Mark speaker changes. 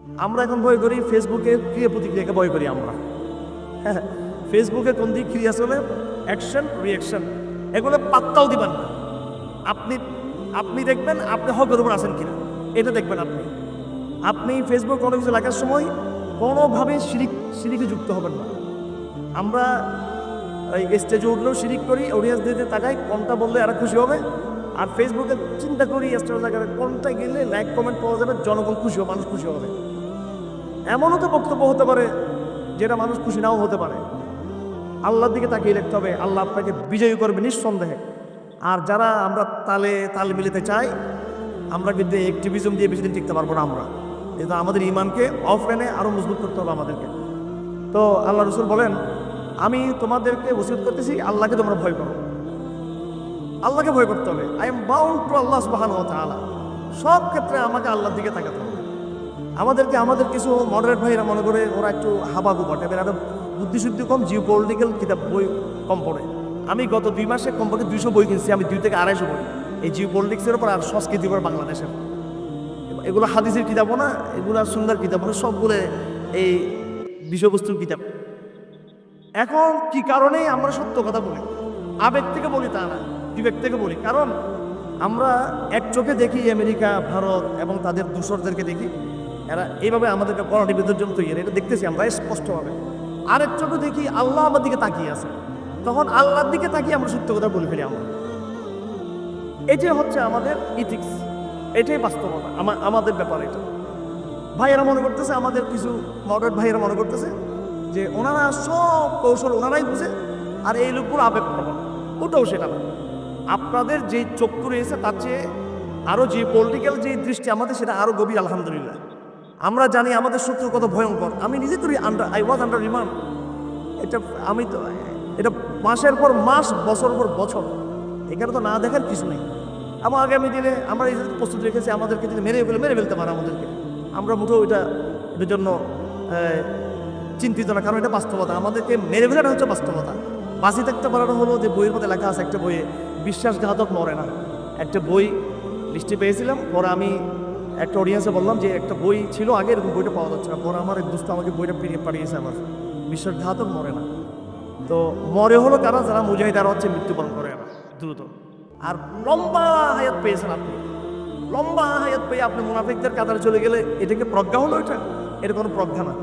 Speaker 1: আমরা এখন ভয় করি ফেসবুকে ক্রিয়া প্রতিক্রিয়াকে ভয় করি আমরা। হ্যাঁ, ফেসবুকে কোন দিক ক্রিয়া চলে, অ্যাকশন রিয়াকশন, এগুলো পাত্তাও দিবেন না। আপনি আপনি দেখবেন আপনি হকের উপর আছেন কিনা, এটা দেখবেন আপনি। আপনি ফেসবুক কোনো কিছু লেখার সময় কোনোভাবেই শিরিকে যুক্ত হবেন না। আমরা এই স্টেজে উঠলেও শিরিক করি, অডিয়েন্স দিতে তাকাই কোনটা বললে এরা খুশি হবে, আর ফেসবুকে চিন্তা করি স্টেজ জায়গায় কোনটা গেলে লাইক কমেন্ট পাওয়া যাবে, জনগণ খুশি হবে, মানুষ খুশি হবে। এমনও তো বক্তব্য হতে পারে যেটা মানুষ খুশি নাও হতে পারে। আল্লাহর দিকে তাকিয়ে লিখতে হবে, আল্লাহ আপনাকে বিজয়ী করবে নিঃসন্দেহে। আর যারা আমরা তাল মিলাতে চাই, আমরা কিন্তু অ্যাক্টিভিজম দিয়ে বেশি দিন টিকতে পারবো না। আমরা কিন্তু আমাদের ইমানকে অফলাইনে আরও মজবুত করতে হবে আমাদেরকে। তো আল্লাহ রসুল বলেন, আমি তোমাদেরকে ওসিয়ত করতেছি আল্লাহকে তোমরা ভয় করো, আল্লাহকে ভয় করতে হবে। আই এম বাউন্ড টু আল্লাহ সুবহানাহু ওয়া তাআলা। সব ক্ষেত্রে আমাকে আল্লাহর দিকে তাকাতে হবে। আমাদের কিছু মডারেট ভাইরা মনে করে ওরা একটু হাবাগু বটে, এরা বুদ্ধিশুদ্ধি কম, জিও পলিটিক্যাল কিতাব বই কম পড়ে। আমি গত 2 মাসে কমপক্ষে 200 বই কিনছি, আমি 2 থেকে 250 বই এই জিও পলিটিক্সের উপর আর সংস্কৃতির উপর বাংলাদেশের। এগুলো হাদিসের কিতাবও না, এগুলো সুন্দর কিতাব না, সবগুলো এই বিষয়বস্তুর কিতাব। এখন কি কারণে আমরা সত্য কথা বলি, আবেগ থেকে বলি তা না, বিবেক থেকে বলি। কারণ আমরা এক চোখে দেখি আমেরিকা, ভারত এবং তাদের দূষরদেরকে দেখি, এরা এইভাবে আমাদেরকে পরাটিবিদের জন্য তৈরি, এটা দেখতেছি আমরা স্পষ্টভাবে। আরেক চোখে দেখি আল্লাহ আমার দিকে তাকিয়ে আছে, তখন আল্লাহর দিকে তাকিয়ে আমরা সত্য কথা বলে ফেলি। আমরা এটাই হচ্ছে আমাদের ইথিক্স, এটাই বাস্তবতা আমাদের ব্যাপার। এটা ভাইয়েরা মনে করতেছে, আমাদের কিছু মডারেট ভাইয়েরা মনে করতেছে যে ওনারা সব কৌশল ওনারাই বুঝে, আর এই লোকগুলো আবেগ প্রবণ। ওটাও সেটা না। আপনাদের যে চক্ষু রয়েছে তার চেয়ে আরও যে পলিটিক্যাল যে দৃষ্টি আমাদের, সেটা আরও গভীর আলহামদুলিল্লাহ। আমরা জানি আমাদের শত্রু কত ভয়ঙ্কর। আমি নিজে তো আই ওয়াজ আন্ডার রিমান্ড। আমি তো এটা মাসের পর মাস, বছর পর বছর, এখানে তো না দেখার কিছু নেই। এবং আগামী দিনে আমরা এই প্রস্তুত রেখেছি, আমাদেরকে যদি মেরে ফেলতে পারে আমাদেরকে, আমরা মুঠেও এটার জন্য চিন্তিত না। কারণ এটা বাস্তবতা, আমাদেরকে মেরে ফেলাটা হচ্ছে বাস্তবতা। বাঁচি থাকতে পারাটা হলো যে বইয়ের মধ্যে লেখা আছে একটা বইয়ে, বিশ্বাসঘাতক মরে না। একটা বই লিস্টে পেয়েছিলাম, পরে আমি একটা অডিয়েন্সে বললাম যে একটা বই ছিল আগে, এরকম বইটা পাওয়া যাচ্ছে না। পরে আমার এক দোস্ত আমাকে বইটা পাঠিয়েছে, আমার বিশ্বাসঘাতক মরে না। তো মরে হলো কারা, যারা মুজাহিদারা হচ্ছে মৃত্যুবরণ করে না দ্রুত। আর লম্বা হায়াত পেয়েছেন আপনি, লম্বা হায়াত পেয়ে আপনি মুনাফিকদের কাতারে চলে গেলে এটাকে প্রজ্ঞা হলো? এটা কোনো প্রজ্ঞা না।